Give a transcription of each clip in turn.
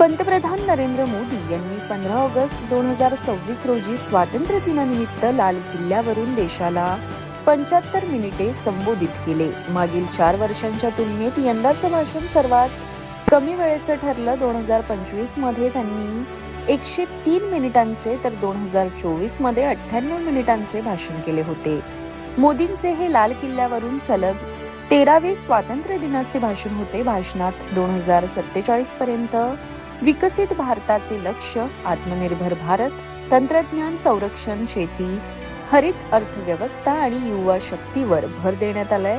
पंतप्रधान नरेंद्र मोदी यांनी 15 ऑगस्ट 2026 रोजी स्वातंत्र्य दिनानिमित्त लाल किल्ल्यावरून देशाला 75 मिनिटे संबोधित केले. मागील 4 वर्षांच्या तुलनेत यंदाचं भाषण सर्वात कमी वेळेचं ठरलं. 2025 मध्ये त्यांनी 103 मिनिटांचे तर 2024 मध्ये 98 मिनिटांचे भाषण केले होते. मोदींचे हे लाल किल्ल्यावरून सलग 13वे स्वातंत्र्य दिनाचे भाषण होते. भाषणात 2047 पर्यंत विकसित भारताचे लक्ष्य, आत्मनिर्भर भारत, तंत्रज्ञान, संरक्षण, शेती, हरित अर्थव्यवस्था आणि युवा शक्तीवर भर देण्यात आलाय.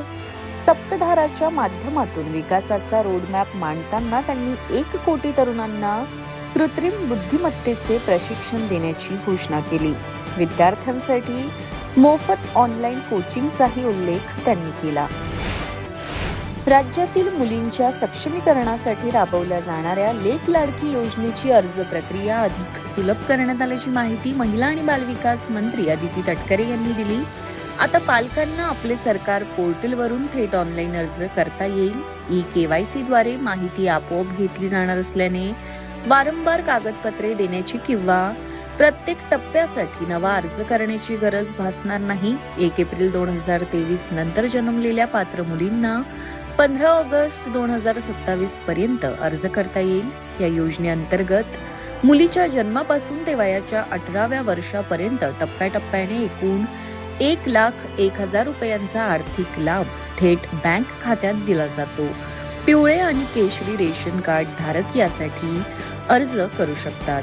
सप्तधाराच्या माध्यमातून विकासाचा रोडमॅप मांडताना त्यांनी 1 कोटी तरुणांना कृत्रिम बुद्धिमत्तेचे प्रशिक्षण देण्याची घोषणा केली. विद्यार्थ्यांसाठी मोफत ऑनलाईन कोचिंगचाही उल्लेख त्यांनी केला. राज्यातील मुलींच्या सक्षमीकरणासाठी राबवल्या जाणाऱ्या लेक लाडकी योजनेची अर्ज प्रक्रिया अधिक सुलभ करण्यात आल्याची माहिती महिला आणि बालविकास मंत्री अदिती तटकरे यांनी दिली. आता पालकांना आपले सरकार पोर्टलवरून थेट ऑनलाईन अर्ज करता येईल. ई-KYC द्वारे माहिती आपोआप घेतली जाणार असल्याने वारंवार कागदपत्रे देण्याची किंवा प्रत्येक टप्प्यासाठी नवा अर्ज करण्याची गरज भासणार नाही. 1 एप्रिल 2023 नंतर जन्मलेल्या पात्र मुलींना 15 ऑगस्ट 2027 पर्यंत अर्ज करता येईल. या योजनेअंतर्गत मुलीच्या जन्मापासून ते वयाच्या 18व्या वर्षापर्यंत टप्प्याटप्प्याने एकूण 1,01,000 रुपयांचा आर्थिक लाभ थेट बँक खात्यात दिला जातो. पिवळे आणि केशरी रेशन कार्ड धारक यासाठी अर्ज करू शकतात.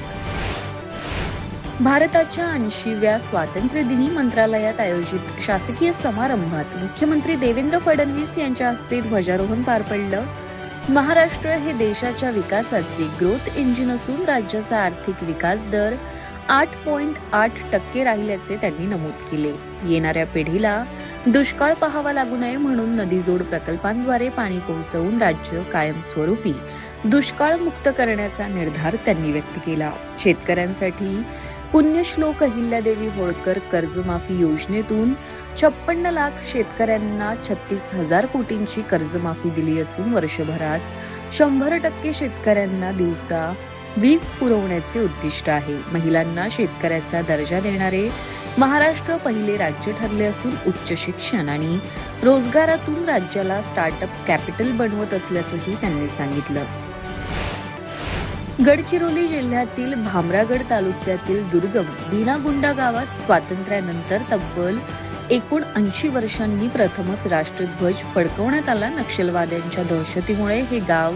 भारताच्या 80व्या स्वातंत्र्यदिनी मंत्रालयात आयोजित शासकीय समारंभात मुख्यमंत्री देवेंद्र फडणवीस यांच्या हस्ते ध्वजारोहण पार पडलं. महाराष्ट्र हे देशाच्या विकासाचे ग्रोथ इंजिन असून राज्याचा आर्थिक विकास दर 8.8% राहिल्याचे त्यांनी नमूद केले. येणाऱ्या पिढीला दुष्काळ पाहावा लागू नये म्हणून नदीजोड प्रकल्पांद्वारे पाणी पोहोचवून राज्य कायमस्वरूपी दुष्काळमुक्त करण्याचा निर्धार त्यांनी व्यक्त केला. शेतकऱ्यांसाठी पुण्यश्लोक अहिल्यादेवी होळकर कर्जमाफी योजनेतून 56 लाख शेतकऱ्यांना 36,000 कोटींची कर्जमाफी दिली असून वर्षभरात 100% शेतकऱ्यांना दिवसा वीज पुरवण्याचे उद्दिष्ट आहे. महिलांना शेतकऱ्याचा दर्जा देणारे महाराष्ट्र पहिले राज्य ठरले असून उच्च शिक्षण आणि रोजगारातून राज्याला स्टार्टअप कॅपिटल बनवत असल्याचंही त्यांनी सांगितलं. गडचिरोली जिल्ह्यातील भामरागड तालुक्यातील दुर्गम बीनागुंडा गावात स्वातंत्र्यानंतर तब्बल 79 वर्षांनी प्रथमच राष्ट्रध्वज फडकवण्यात आला. नक्षलवाद्यांच्या दहशतीमुळे हे गाव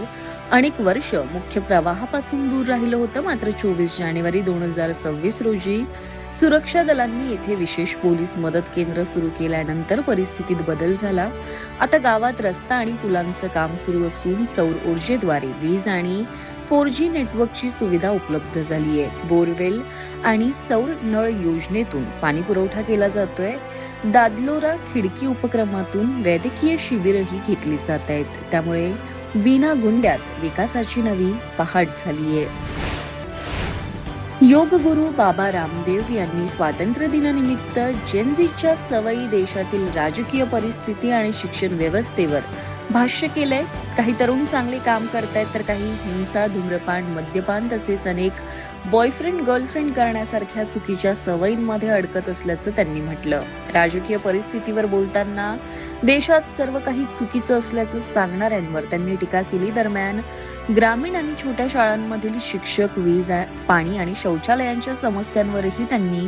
अनेक वर्ष मुख्य प्रवाहापासून दूर राहिलं होतं. मात्र 24 जानेवारी 2026 रोजी सुरक्षा दलांनी येथे विशेष पोलीस मदत केंद्र सुरू केल्यानंतर परिस्थितीत बदल झाला. आता गावात रस्ता आणि पुलांचं काम सुरू असून सौर ऊर्जेद्वारे वीज आणि 4G नेटवर्कची सुविधा उपलब्ध झाली आहे. बोरवेल आणि सौर नळ योजनेतून पाणी पुरवठा केला जातोय. दादलोरा खिडकी उपक्रमातून वैद्यकीय शिबिरही घेतली जात आहेत. त्यामुळे बीनागुंड्यात विकासाची नवी पहाट झालीय. योग गुरु बाबा रामदेव यांनी स्वातंत्र्य दिनानिमित्त जेनझीच्या सवयी, देशातील राजकीय परिस्थिती आणि शिक्षण व्यवस्थेवर भाष्य केलंय. काही तरुण चांगले काम करतायत तर काही हिंसा, धूम्रपान, मद्यपान तसेच अनेक बॉयफ्रेंड गर्लफ्रेंड करण्यासारख्या चुकीच्या सवयींमध्ये अडकत असल्याचं त्यांनी म्हटलं. राजकीय परिस्थितीवर बोलताना देशात सर्व काही चुकीचं असल्याचं सांगणाऱ्यांवर त्यांनी टीका केली. दरम्यान ग्रामीण आणि छोट्या शाळांमधील शिक्षक, वीज, पाणी आणि शौचालयांच्या समस्यांवरही त्यांनी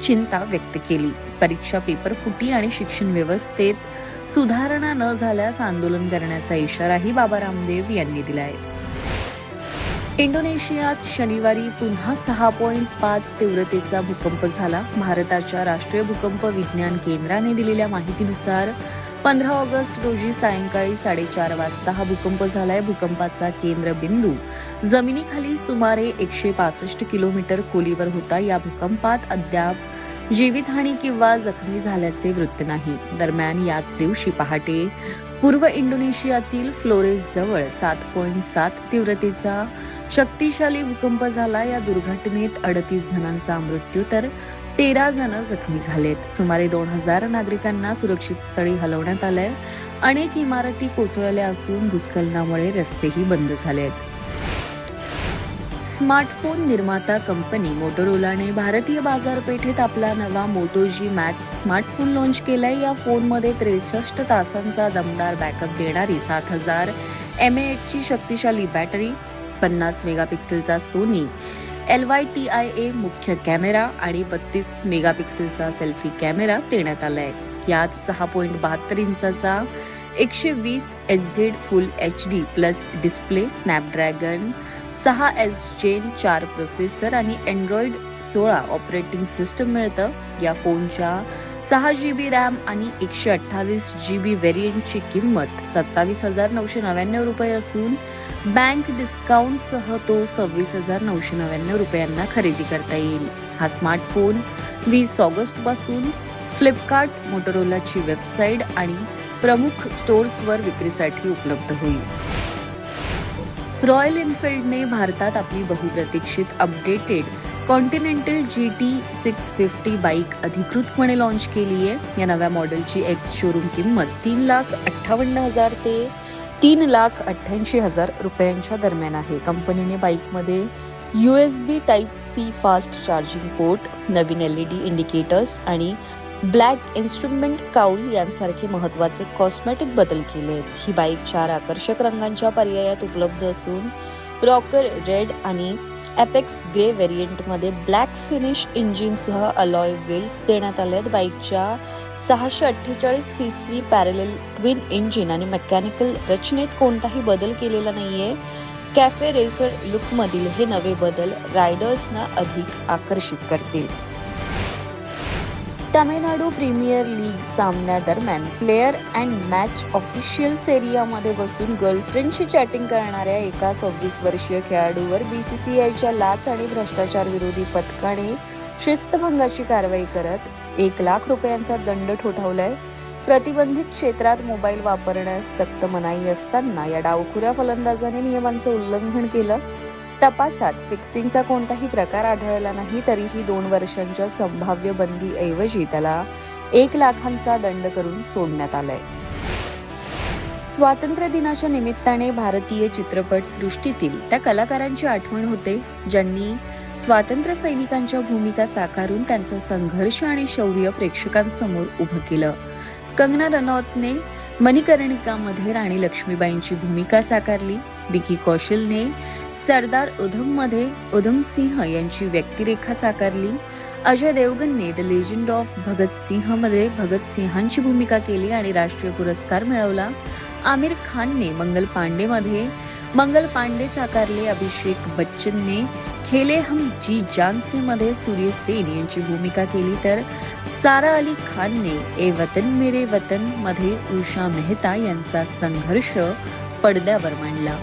चिंता व्यक्त केली. परीक्षा पेपर फुटी आणि शिक्षण व्यवस्थेत सुधारणा न झाल्यास आंदोलन करण्याचा इशाराही बाबा रामदेव यांनी दिलाय. इंडोनेशियात शनिवारी पुन्हा 6.5 तीव्रतेचा भूकंप झाला. भारताच्या राष्ट्रीय भूकंप विज्ञान केंद्राने दिलेल्या माहितीनुसार 15 ऑगस्ट रोजी सायंकाळी 4:30 वाजता हा भूकंप झालाय. भूकंपाचा केंद्रबिंदू जमिनीखाली सुमारे 165 किलोमीटर खोलीवर होता. या भूकंपात अद्याप जीवितहानी किंवा जखमी झाल्याचे वृत्त नाही. दरम्यान याच दिवशी पहाटे पूर्व इंडोनेशियातील फ्लोरेस जवळ 7.7 तीव्रतेचा शक्तिशाली भूकंप झाला. या दुर्घटनेत 38 जणांचा मृत्यू तर 13 जण जखमी झालेत. सुमारे 2,000 नागरिकांना सुरक्षित स्थळी हलवण्यात आलंय. अनेक इमारती कोसळल्या असून भूस्खलनामुळे रस्तेही बंद झालेत. स्मार्टफोन निर्माता कंपनी मोटोरोलाने भारतीय बाजारपेठेत आपला नवा मोटो जी मॅक्स स्मार्टफोन लॉन्च केलाय. या फोनमध्ये 63 तासांचा दमदार बॅकअप देणारी 7000 mAh ची शक्तिशाली बॅटरी, 50 मेगापिक्सेलचा सोनी LYTIA मुख्य कॅमेरा आणि 32 मेगापिक्सेलचा सेल्फी कॅमेरा देण्यात आलाय. यात 6.72 इंचाचा 120 Hz फुल HD plus display, Snapdragon 6S Gen 4 processor आणि Android 16 ऑपरेटिंग सिस्टम मिळतं. या फोनच्या 6 GB रॅम आणि 128 GB व्हेरियंटची किंमत 27,999 रुपये असून बँक डिस्काउंटसह तो 26,999 रुपयांना खरेदी करता येईल. हा स्मार्टफोन 20 ऑगस्टपासून फ्लिपकार्ट, मोटोरोलाची वेबसाईट आणि प्रमुख स्टोर्सवर विक्रीसाठी उपलब्ध होईल. रॉयल एनफिल्डने भारतात आपली बहुप्रतीक्षित अपडेटेड कॉन्टिनेंटल GT 650 बाईक अधिकृतपणे लॉन्च केली आहे. या नव्या मॉडेलची एक्स शोरूम किंमत 3,58,000 ते 3,88,000 रुपयांच्या दरम्यान आहे. कंपनीने बाईकमध्ये USB Type-C fast charging port, नवीन LED इंडिकेटर्स आणि ब्लॅक इन्स्ट्रुमेंट काउल यांसारखे महत्त्वाचे कॉस्मेटिक बदल केले आहेत. ही बाईक 4 आकर्षक रंगांच्या पर्यायात उपलब्ध असून रॉकर रेड आणि एपेक्स ग्रे व्हेरियंटमध्ये ब्लॅक फिनिश इंजिनसह अलॉय व्हील्स देण्यात आले आहेत. बाईकच्या 648 cc पॅरेलल ट्विन इंजिन आणि मेकॅनिकल रचनेत कोणताही बदल केलेला नाहीये. कॅफे रेसर लुकमधील हे नवे बदल रायडर्सना अधिक आकर्षित करतील. तामिळनाडू प्रीमियर लीग सामन्यादरम्यान प्लेयर अँड मॅच ऑफिशियल एरियामध्ये बसून गर्लफ्रेंडशी चॅटिंग करणाऱ्या एका 26 वर्षीय खेळाडूवर BCCIच्या लाच आणि भ्रष्टाचार विरोधी पथकाने शिस्तभंगाची कारवाई करत 1 लाख रुपयांचा दंड ठोठावलाय. प्रतिबंधित क्षेत्रात मोबाईल वापरण्यास सक्त मनाई असताना या डावखुऱ्या फलंदाजाने नियमांचं उल्लंघन केलं. तपासात फिक्सिंगचा कोणताही प्रकार आढळला नाही. तरीही 2 वर्षांच्या संभाव्य बंदीऐवजी त्याला 1 लाखांचा दंड करून सोडण्यात आलाय. स्वातंत्र्य दिनाच्या निमित्ताने भारतीय चित्रपट सृष्टीतील त्या कलाकारांची आठवण होते ज्यांनी स्वातंत्र्य सैनिकांच्या भूमिका साकारून त्यांचा संघर्ष आणि शौर्य प्रेक्षकांसमोर उभं केलं. कंगना रनौतने मणिकर्णिकामध्ये राणी लक्ष्मीबाईंची भूमिका साकारली. विकी कौशलने सरदार उधममध्ये उधम सिंह यांची व्यक्तिरेखा साकारली. अजय देवगनने द लेजंड ऑफ भगत सिंहमध्ये भगत सिंहांची भूमिका केली आणि राष्ट्रीय पुरस्कार मिळवला. आमिर खानने मंगल पांडेमध्ये मंगल पांडे साकारले. अभिषेक बच्चनने खेले हम जी जान से मध्ये सूर्य सेन यांची भूमिका केली तर सारा अली खानने ए वतन मेरे वतन मध्ये उषा मेहता यांचा संघर्ष पडद्यावर मांडला.